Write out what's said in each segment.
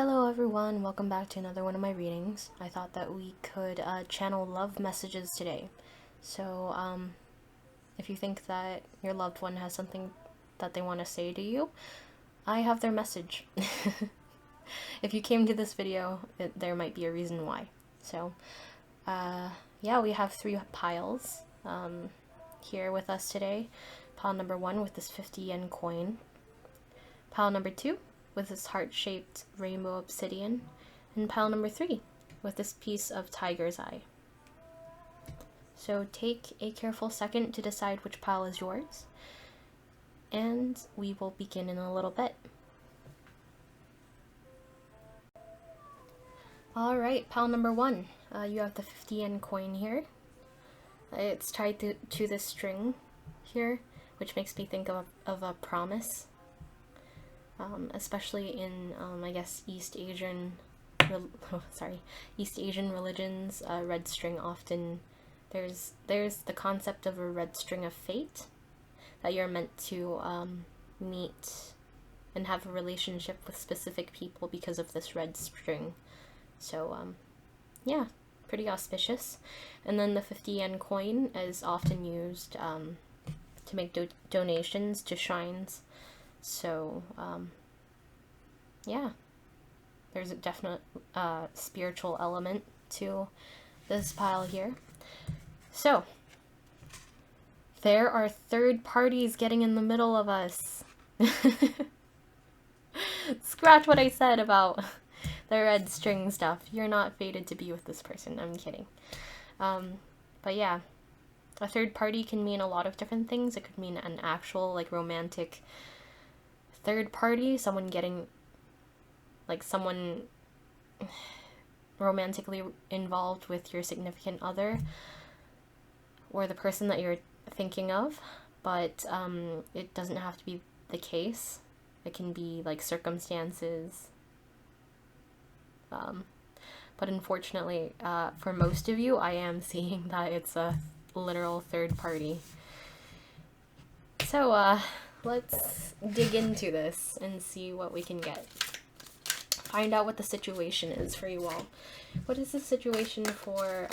Hello everyone, welcome back to another one of my readings. I thought that we could channel love messages today. So, if you think that your loved one has something that they want to say to you, I have their message. If you came to this video, there might be a reason why. So, yeah, we have 3 piles here with us today. Pile number 1 with this 50 yen coin. Pile number 2 with this heart-shaped rainbow obsidian, and pile number 3 with this piece of tiger's eye. So take a careful second to decide which pile is yours, and we will begin in a little bit. Alright, pile number 1. You have the 50 yen coin here. It's tied to this string here, which makes me think of a promise. Especially in, I guess, East Asian religions, red string often, there's the concept of a red string of fate, that you're meant to meet and have a relationship with specific people because of this red string. So, yeah, pretty auspicious. And then the 50 yen coin is often used to make donations to shrines. So, yeah, there's a definite spiritual element to this pile here. So, there are third parties getting in the middle of us. Scratch what I said about the red string stuff. You're not fated to be with this person. I'm kidding. But yeah, a third party can mean a lot of different things. It could mean an actual, like, romantic third party, someone getting, like, someone romantically involved with your significant other or the person that you're thinking of, but it doesn't have to be the case. It can be like circumstances, but unfortunately for most of you, I am seeing that it's a literal third party. So let's dig into this and see what we can get. Find out what the situation is for you all. What is the situation for,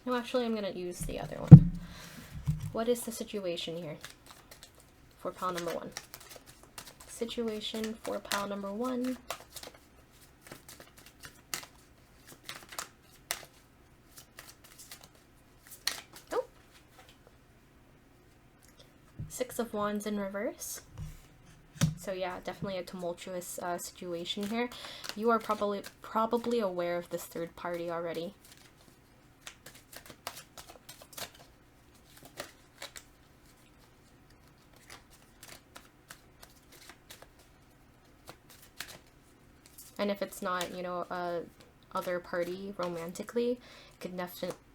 no, actually I'm gonna use the other one. What is the situation here for pile number 1? Situation for pile number 1. Six of Wands in reverse. So yeah, definitely a tumultuous situation here. You are probably aware of this third party already. And if it's not, you know, a other party romantically,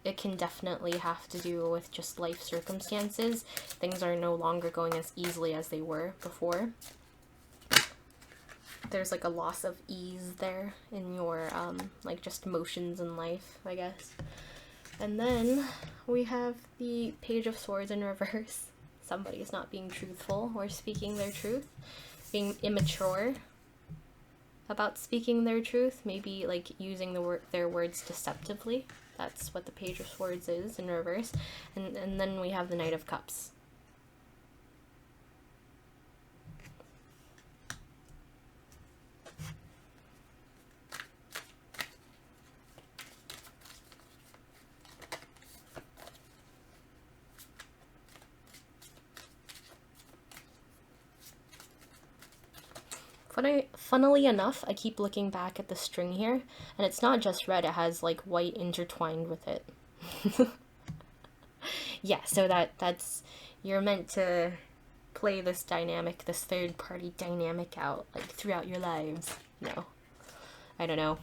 it can definitely have to do with just life circumstances. Things are no longer going as easily as they were before. There's like a loss of ease there in your like just motions in life, I guess. And then we have the Page of Swords in reverse. Somebody's not being truthful or speaking their truth, being immature about speaking their truth, maybe like using their words deceptively. That's what the Page of Swords is in reverse. And then we have the Knight of Cups. Funnily enough, I keep looking back at the string here, and it's not just red, it has like white intertwined with it. Yeah, so that's, you're meant to play this dynamic, this third party dynamic out, like, throughout your lives. No, I don't know.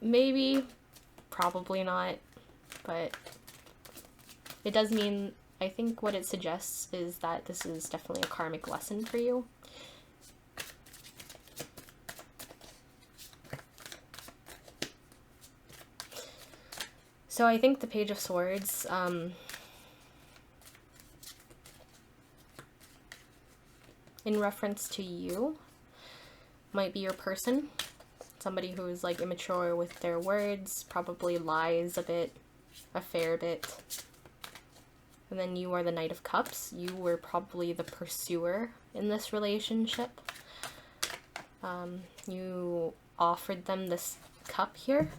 Maybe, probably not, but it does mean, I think what it suggests is that this is definitely a karmic lesson for you. So I think the Page of Swords, in reference to you. Might be your person. Somebody who is like immature with their words, probably lies a fair bit. And then you are the Knight of Cups. You were probably the pursuer in this relationship. You offered them this cup here,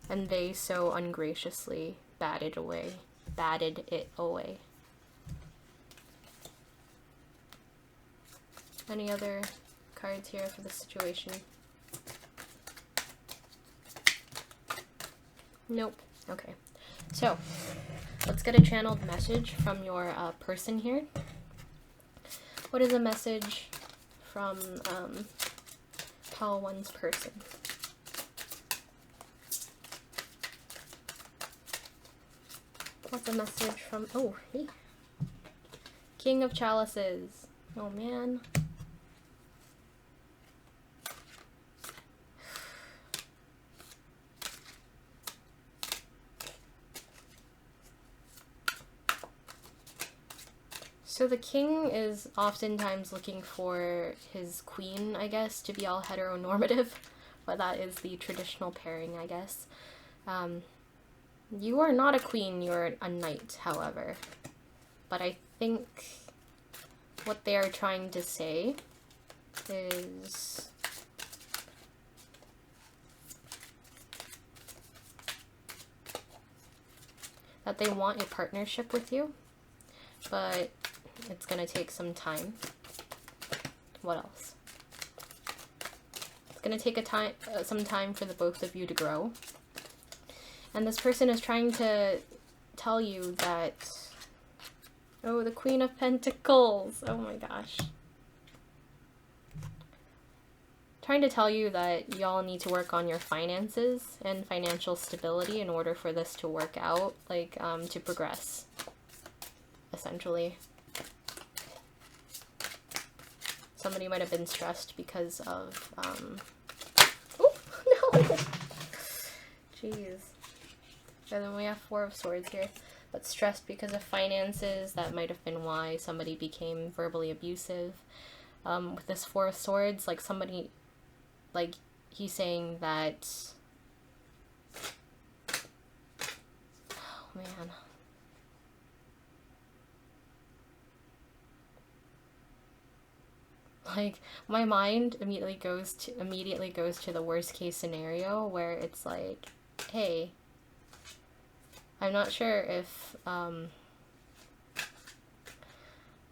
and they so ungraciously batted it away. Any other cards here for the situation? Nope. Okay. So, let's get a channeled message from your person here. What is a message from Pile 1's person? What's a message from... Oh, hey. King of Chalices. Oh, man. So the king is oftentimes looking for his queen, I guess, to be all heteronormative, but that is the traditional pairing, I guess. You are not a queen, you're a knight, however. But I think what they are trying to say is... that they want a partnership with you, but it's gonna take some time. What else? It's gonna take some time for the both of you to grow. And this person is trying to tell you that... Oh, the Queen of Pentacles! Oh my gosh. Trying to tell you that y'all need to work on your finances and financial stability in order for this to work out, like, to progress, essentially. Somebody might have been stressed because of, oh, no! Jeez. And then we have Four of Swords here. But stressed because of finances, that might have been why somebody became verbally abusive. With this Four of Swords, like somebody, like, he's saying that, oh man. Like, my mind immediately goes to the worst case scenario where it's like, hey, I'm not sure if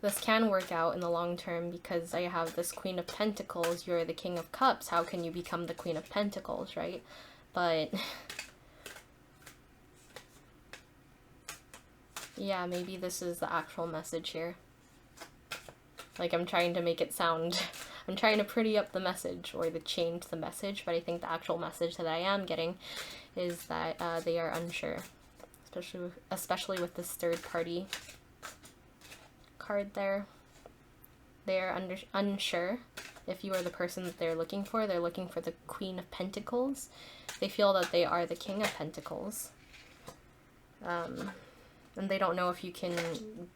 this can work out in the long term because I have this Queen of Pentacles, you're the King of Cups, how can you become the Queen of Pentacles, right? But yeah, maybe this is the actual message here. Like, I'm trying to make it sound, I'm trying to pretty up the message or to change the message, but I think the actual message that I am getting is that they are unsure, especially with this third party card there. They are unsure if you are the person that they're looking for. They're looking for the Queen of Pentacles. They feel that they are the King of Pentacles. And they don't know if you can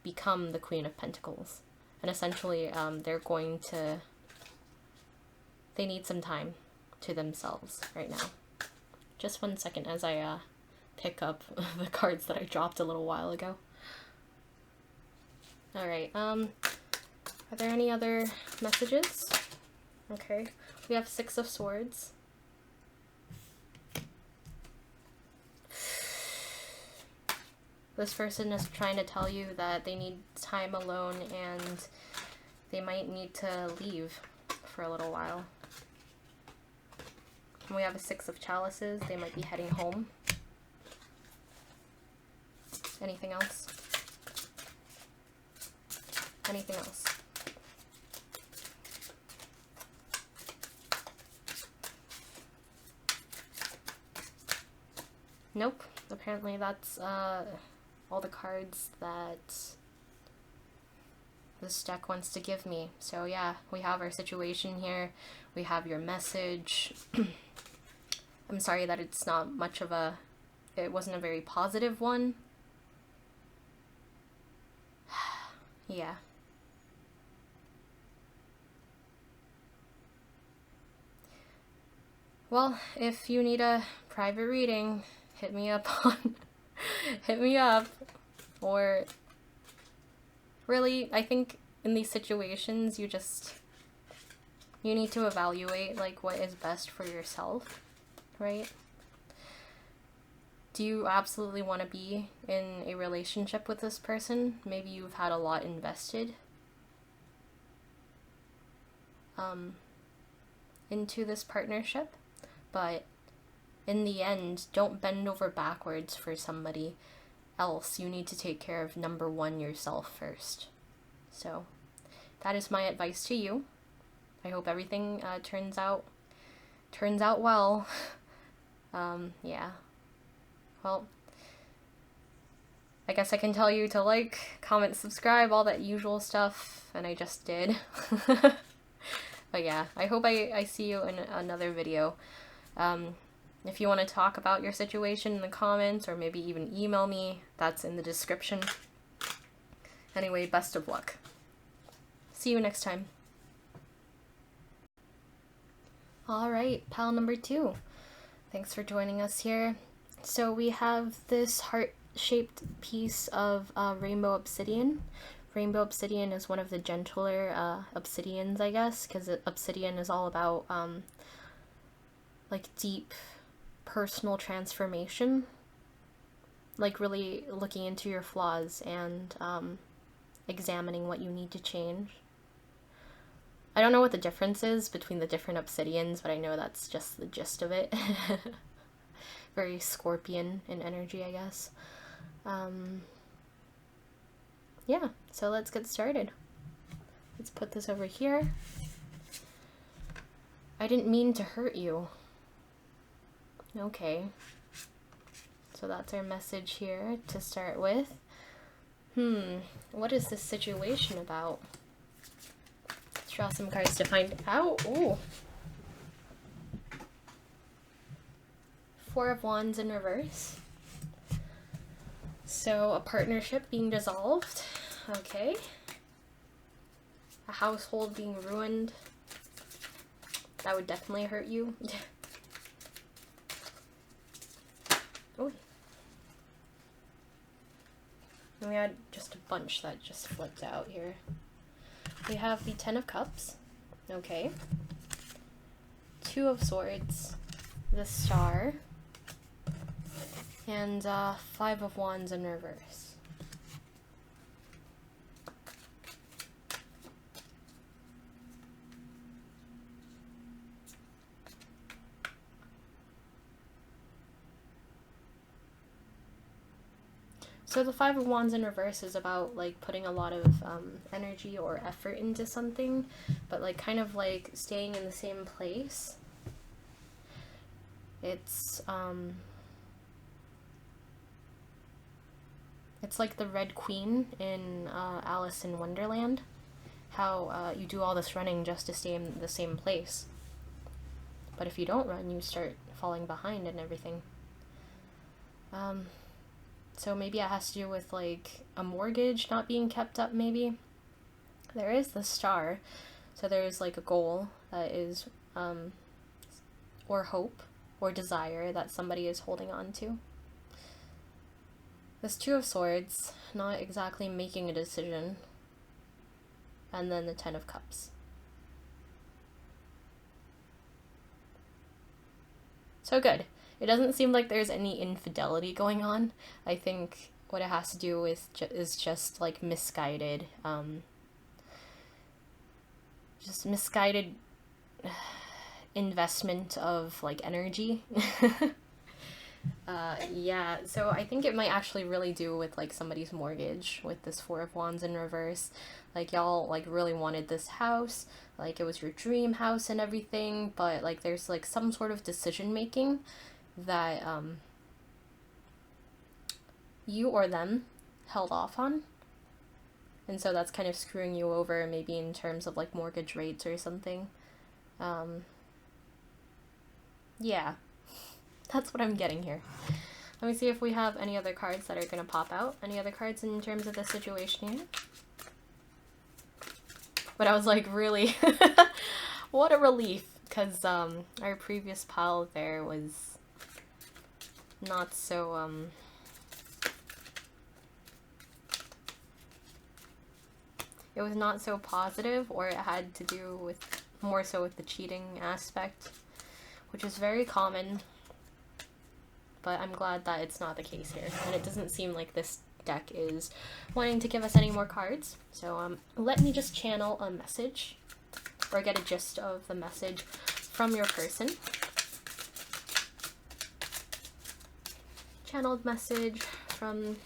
become the Queen of Pentacles. And essentially, they need some time to themselves right now. Just 1 second as I pick up the cards that I dropped a little while ago. Alright, are there any other messages? Okay, we have Six of Swords. This person is trying to tell you that they need time alone and they might need to leave for a little while. And we have a Six of Chalices. They might be heading home. Anything else? Anything else? Nope. Apparently that's all the cards that this deck wants to give me. So yeah, we have our situation here. We have your message. I'm sorry that it's not much of a... It wasn't a very positive one. Yeah. Well, if you need a private reading, hit me up on hit me up. Or really, I think in these situations you need to evaluate like what is best for yourself, right? Do you absolutely want to be in a relationship with this person? Maybe you've had a lot invested into this partnership, but in the end, don't bend over backwards for somebody else. You need to take care of number one, yourself first. So that is my advice to you. I hope everything turns out well. Yeah. Well, I guess I can tell you to like, comment, subscribe, all that usual stuff, and I just did. But yeah, I hope I see you in another video. If you want to talk about your situation in the comments, or maybe even email me, that's in the description. Anyway, best of luck. See you next time. Alright, pal number 2. Thanks for joining us here. So we have this heart-shaped piece of rainbow obsidian. Rainbow obsidian is one of the gentler obsidians, I guess, because obsidian is all about like deep personal transformation, like really looking into your flaws and examining what you need to change. I don't know what the difference is between the different obsidians, but I know that's just the gist of it. Very scorpion in energy, I guess. Yeah, so let's get started. Let's put this over here. I didn't mean to hurt you. Okay. So that's our message here to start with. What is this situation about? Let's draw some cards to find out. Ooh. 4 of Wands in reverse. So a partnership being dissolved. Okay. A household being ruined. That would definitely hurt you. Oh. And we had just a bunch that just flipped out here. We have the 10 of Cups. Okay. 2 of Swords. The Star. And 5 of Wands in reverse. So the 5 of Wands in reverse is about like putting a lot of energy or effort into something, but like kind of like staying in the same place. It's like the Red Queen in Alice in Wonderland, how you do all this running just to stay in the same place. But if you don't run, you start falling behind and everything. So maybe it has to do with like a mortgage not being kept up, maybe. There is the Star, so there's like a goal that is, or hope, or desire that somebody is holding on to. This 2 of Swords, not exactly making a decision. And then the 10 of Cups. So good. It doesn't seem like there's any infidelity going on. I think what it has to do with is just like misguided, just misguided investment of like energy. Yeah, so I think it might actually really do with like somebody's mortgage with this 4 of Wands in reverse. Like y'all like really wanted this house, like it was your dream house and everything, but like there's like some sort of decision making that you or them held off on, and so that's kind of screwing you over, maybe in terms of like mortgage rates or something. Yeah, that's what I'm getting here. Let me see if we have any other cards that are going to pop out. Any other cards in terms of the situation here? But I was like, really? What a relief because our previous pile there was not so it was not so positive, or it had to do with more so with the cheating aspect, which is very common, but I'm glad that it's not the case here, and it doesn't seem like this deck is wanting to give us any more cards. So let me just channel a message, or get a gist of the message from your person. Channeled message from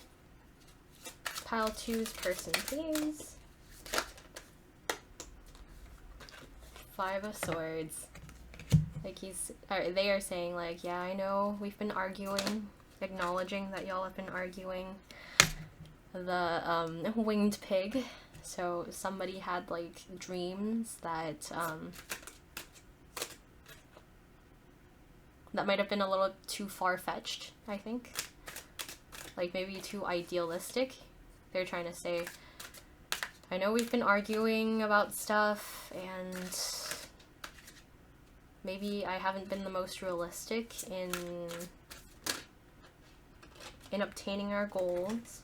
pile 2's person, please. 5 of Swords. Like they are saying like, yeah, I know we've been arguing, acknowledging that y'all have been arguing. The winged pig. So somebody had like dreams that that might have been a little too far-fetched, I think. Like maybe too idealistic. They're trying to say, I know we've been arguing about stuff, and maybe I haven't been the most realistic in obtaining our goals.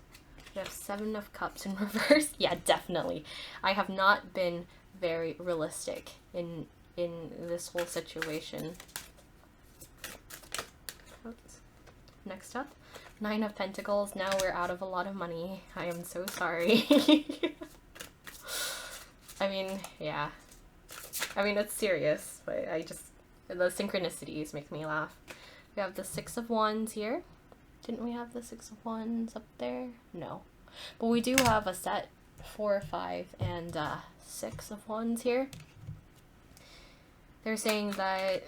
We have 7 of Cups in reverse. Yeah, definitely. I have not been very realistic in this whole situation. Oops. Next up, 9 of Pentacles. Now we're out of a lot of money. I am so sorry. I mean, yeah. I mean, it's serious, but the synchronicities make me laugh. We have the 6 of Wands here. Didn't we have the 6 of Wands up there? No. But we do have a set 4, 5, and 6 of Wands here. They're saying that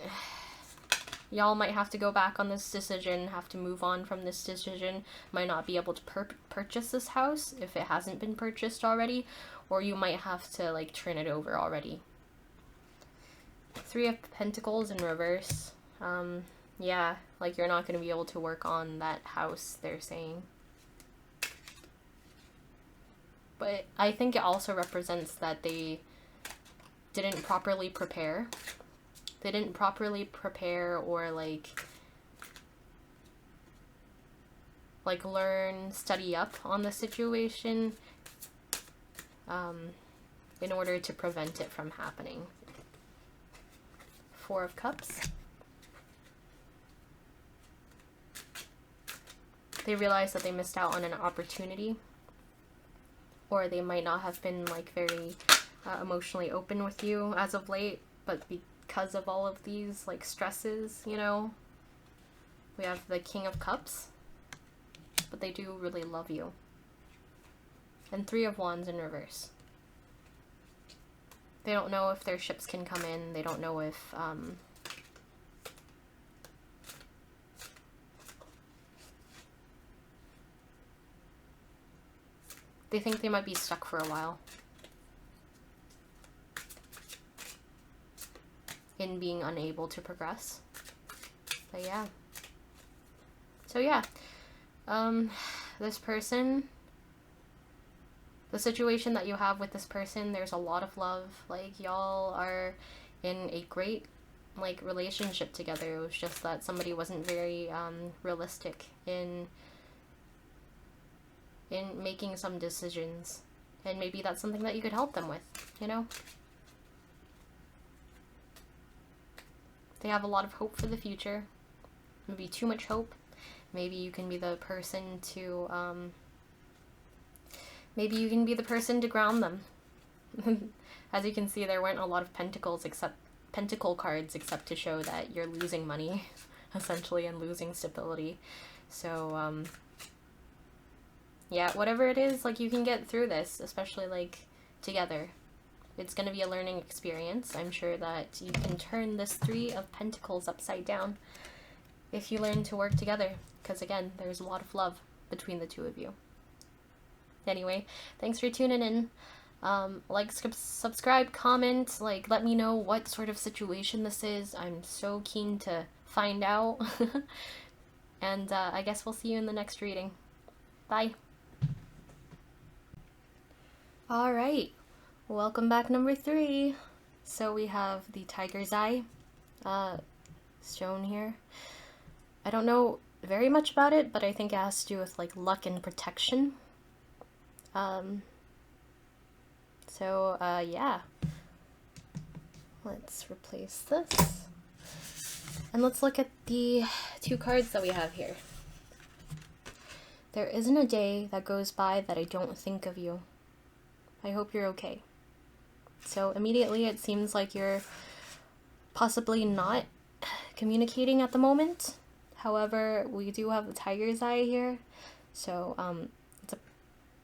y'all might have to go back on this decision, have to move on from this decision, might not be able to purchase this house if it hasn't been purchased already, or you might have to like turn it over already. 3 of Pentacles in reverse. Yeah, like you're not going to be able to work on that house, they're saying. But I think it also represents that they didn't properly prepare. They didn't properly prepare or like learn, study up on the situation in order to prevent it from happening. 4 of Cups. They realize that they missed out on an opportunity, or they might not have been like very emotionally open with you as of late, but because of all of these like stresses, you know. We have the King of Cups, but they do really love you. And 3 of Wands in reverse. They don't know if their ships can come in. They don't know if they think they might be stuck for a while in being unable to progress. But yeah. So yeah. This person, the situation that you have with this person, there's a lot of love. Like y'all are in a great like relationship together. It was just that somebody wasn't very realistic in making some decisions, and maybe that's something that you could help them with, you know. They have a lot of hope for the future, maybe too much hope. Maybe you can be the person to ground them. As you can see, there weren't a lot of pentacle cards except to show that you're losing money essentially and losing stability. So yeah, whatever it is, like you can get through this, especially like together. It's going to be a learning experience. I'm sure that you can turn this 3 of Pentacles upside down if you learn to work together, because again, there's a lot of love between the two of you. Anyway, thanks for tuning in. Like, subscribe, comment, like let me know what sort of situation this is. I'm so keen to find out. And I guess we'll see you in the next reading. Bye. Alright, welcome back, number 3. So we have the Tiger's Eye, stone here. I don't know very much about it, but I think it has to do with like luck and protection. Yeah. Let's replace this. And let's look at the 2 cards that we have here. There isn't a day that goes by that I don't think of you. I hope you're okay. So immediately it seems like you're possibly not communicating at the moment. However, we do have the tiger's eye here. So it's a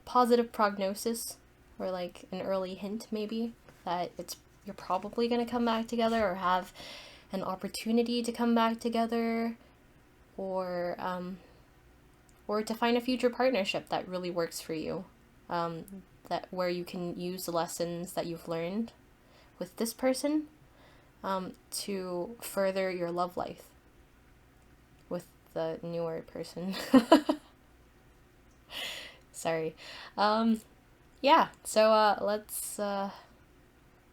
positive prognosis, or like an early hint maybe that you're probably going to come back together or have an opportunity to come back together, or to find a future partnership that really works for you, that where you can use the lessons that you've learned with this person to further your love life with the newer person. Sorry. Yeah, so let's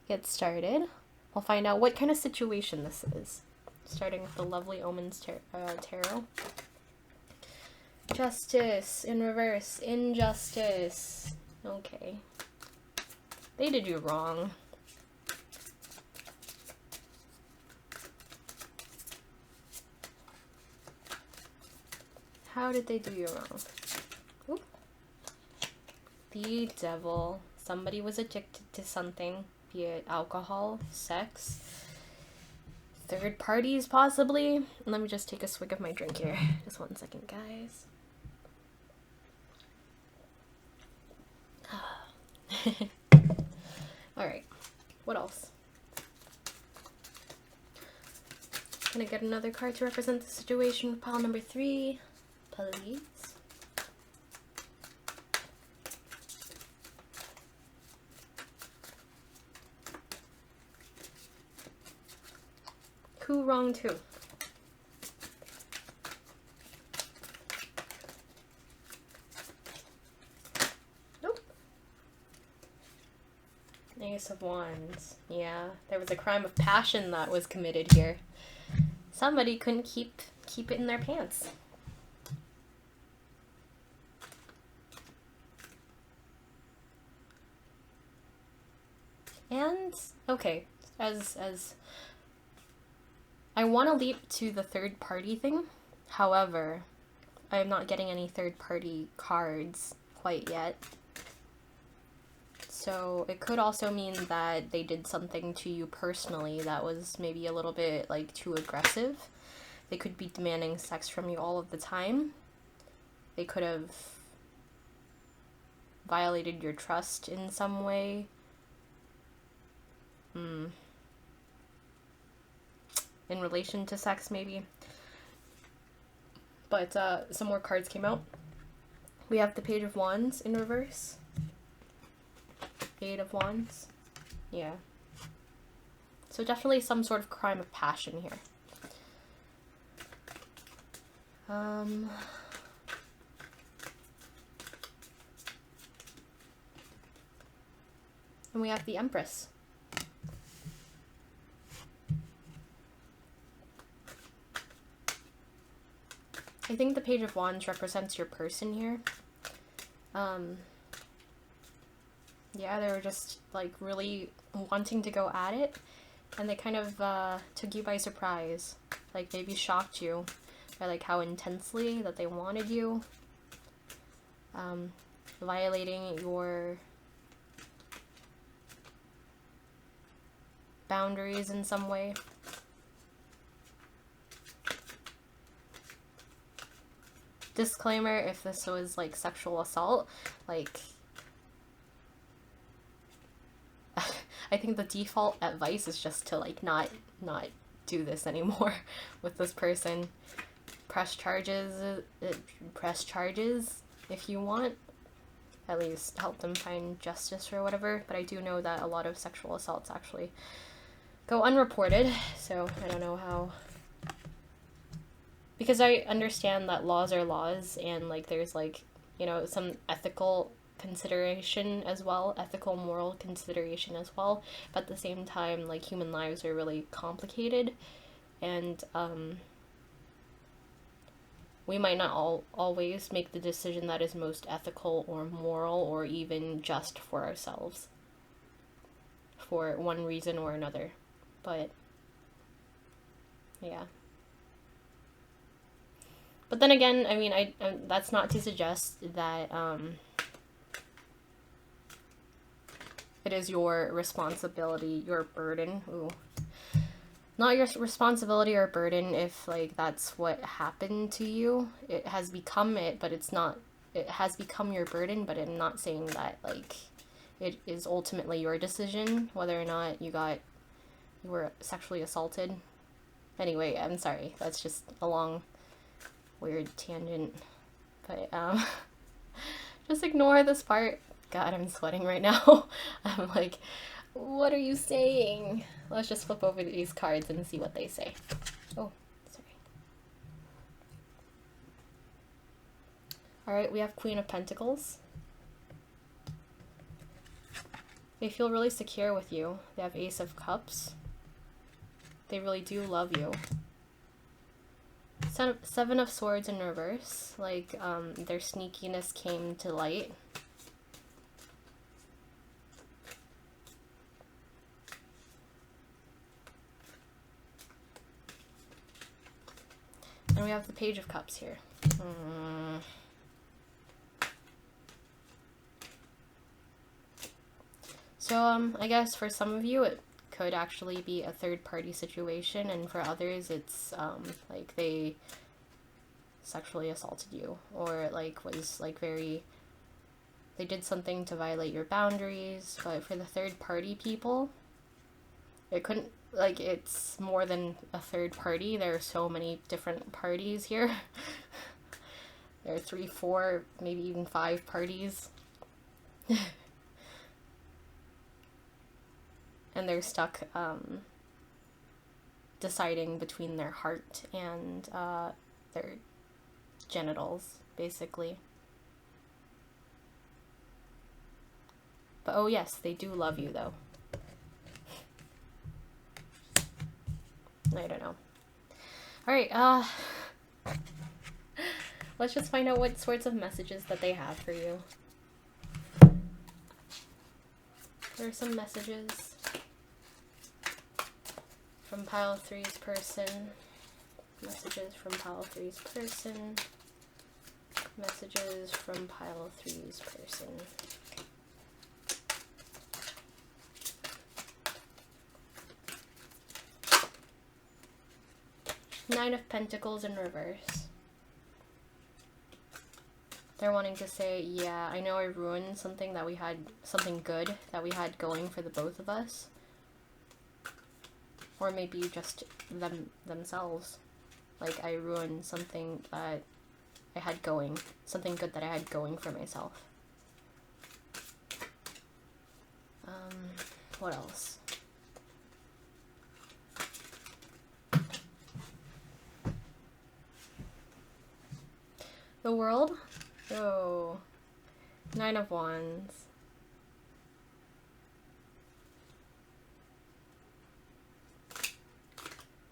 get started. We'll find out what kind of situation this is. Starting with the lovely Omens tarot. Justice in reverse. Injustice. Okay. They did you wrong. How did they do you wrong? Ooh. The devil. Somebody was addicted to something, be it alcohol, sex, third parties possibly. Let me just take a swig of my drink here. Just 1 second, guys. Alright, what else? Can I get another card to represent the situation with pile number 3, please? Who wronged who? Nope. Ace of Wands. Yeah, there was a crime of passion that was committed here. Somebody couldn't keep it in their pants. And okay, as I want to leap to the third party thing. However, I'm not getting any third party cards quite yet. So it could also mean that they did something to you personally that was maybe a little bit like too aggressive. They could be demanding sex from you all of the time. They could have violated your trust in some way. In relation to sex, maybe. But some more cards came out. We have the Page of Wands in reverse. 8 of Wands. Yeah. So definitely some sort of crime of passion here. And we have the Empress. I think the Page of Wands represents your person here. Yeah, they were just like really wanting to go at it, and they kind of took you by surprise. Like maybe shocked you by like how intensely that they wanted you, violating your boundaries in some way. Disclaimer, if this was like sexual assault, like I think the default advice is just to like not do this anymore with this person. Press charges if you want. At least help them find justice or whatever. But I do know that a lot of sexual assaults actually go unreported, so I don't know how. Because I understand that laws are laws, and like there's like, you know, some ethical consideration as well, ethical moral consideration as well, but at the same time like human lives are really complicated, And we might not always make the decision that is most ethical or moral or even just for ourselves for one reason or another. But yeah. But then again, I mean, that's not to suggest that it is your responsibility, your burden. Ooh. Not your responsibility or burden if, like, that's what happened to you. It has become it, but it's not. It has become your burden, but I'm not saying that, like, it is ultimately your decision whether or not you were sexually assaulted. Anyway, I'm sorry. That's just a long, weird tangent. But, just ignore this part. God, I'm sweating right now. I'm like, what are you saying? Let's just flip over these cards and see what they say. Oh, sorry. Alright, we have Queen of Pentacles. They feel really secure with you. They have Ace of Cups. They really do love you. Seven of Swords in reverse. Like, their sneakiness came to light. And we have the Page of Cups here. So, I guess for some of you it could actually be a third-party situation, and for others it's, like, they sexually assaulted you, or, like, was, like, they did something to violate your boundaries. But for the third-party people, it couldn't, like, it's more than a third party. There are so many different parties here. There are 3, 4, maybe even 5 parties. And they're stuck deciding between their heart and their genitals, basically. But oh yes, they do love you, though. I don't know. Alright, let's just find out what sorts of messages that they have for you. There are some messages from Pile 3's person. Messages from Pile 3's person. Messages from Pile 3's person. Nine of Pentacles in reverse. They're wanting to say, yeah, I know I ruined something that we had, something good that we had going for the both of us. Or maybe just themselves. Like, I ruined something that I had going, something good that I had going for myself. What else? The World? Oh, 9 of Wands.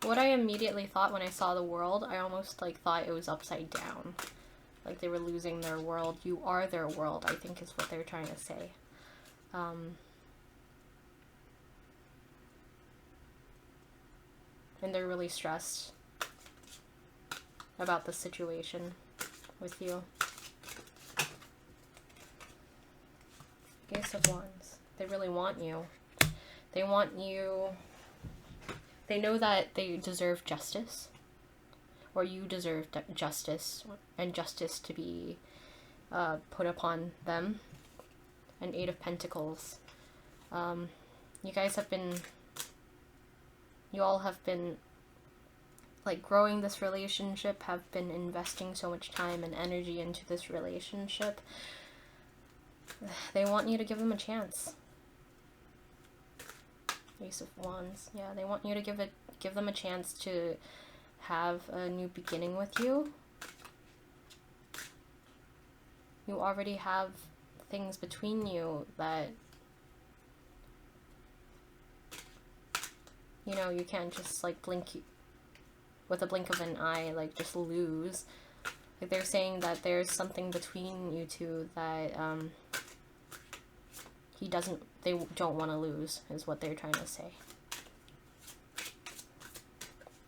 What I immediately thought when I saw the World, I almost, like, thought it was upside down. Like they were losing their world. You are their world, I think is what they're trying to say. And they're really stressed about the situation with you. Ace of Wands. They really want you. They want you. They know that they deserve justice. Or you deserve justice. And justice to be put upon them. And 8 of Pentacles. You guys have been... You all have been, like, growing this relationship, have been investing so much time and energy into this relationship. They want you to give them a chance. Ace of Wands. Yeah, they want you to give them a chance to have a new beginning with you. You already have things between you that, you know, you can't just, like, blink with a blink of an eye, like, just lose. Like, they're saying that there's something between you two that, they don't want to lose, is what they're trying to say.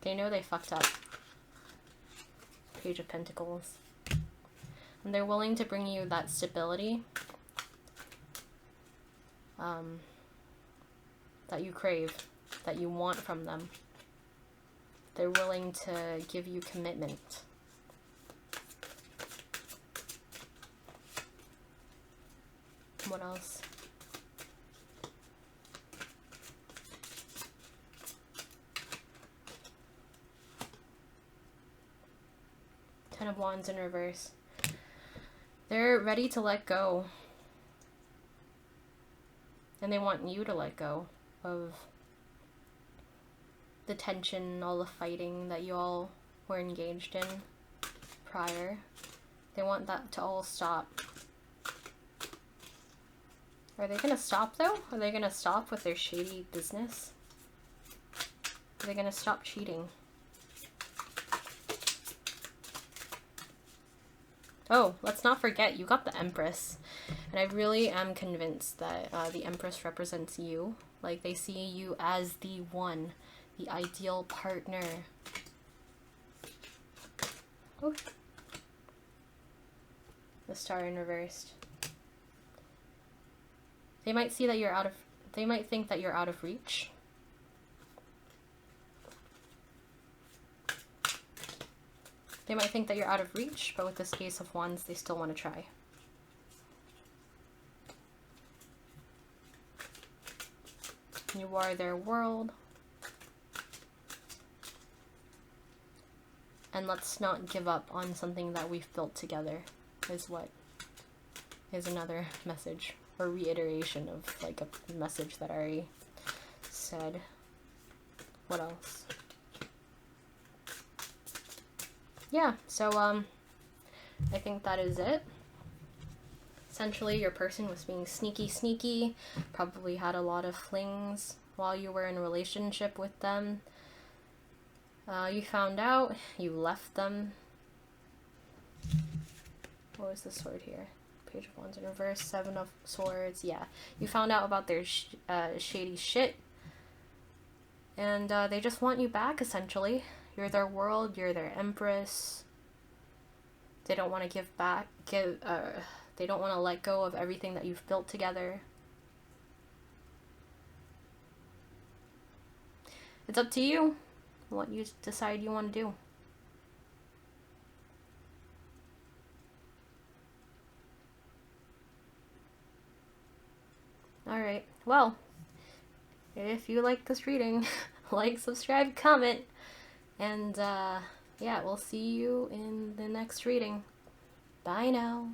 They know they fucked up. Page of Pentacles. And they're willing to bring you that stability that you crave, that you want from them. They're willing to give you commitment. What else? Ten of Wands in reverse. They're ready to let go. And they want you to let go of the tension, all the fighting that you all were engaged in prior. They want that to all stop. Are they gonna stop though? Are they gonna stop with their shady business? Are they gonna stop cheating? Oh, let's not forget, you got the Empress. And I really am convinced that the Empress represents you. Like, they see you as the one, the ideal partner. Oh. The Star in reversed. They might see that they might think that you're out of reach. They might think that you're out of reach, but with this Ace of Wands, they still want to try. You are their world. And let's not give up on something that we've built together, is what is another message, or reiteration of like a message that I already said. What else? Yeah, so I think that is it. Essentially, your person was being sneaky, probably had a lot of flings while you were in a relationship with them. You found out, you left them. What was the sword here? Page of Wands in reverse, Seven of Swords, yeah. You found out about their shady shit. And they just want you back, essentially. You're their world, you're their Empress. They don't want to give back, they don't want to let go of everything that you've built together. It's up to you what you decide you want to do. Alright, well, if you like this reading, like, subscribe, comment, and yeah, we'll see you in the next reading. Bye now.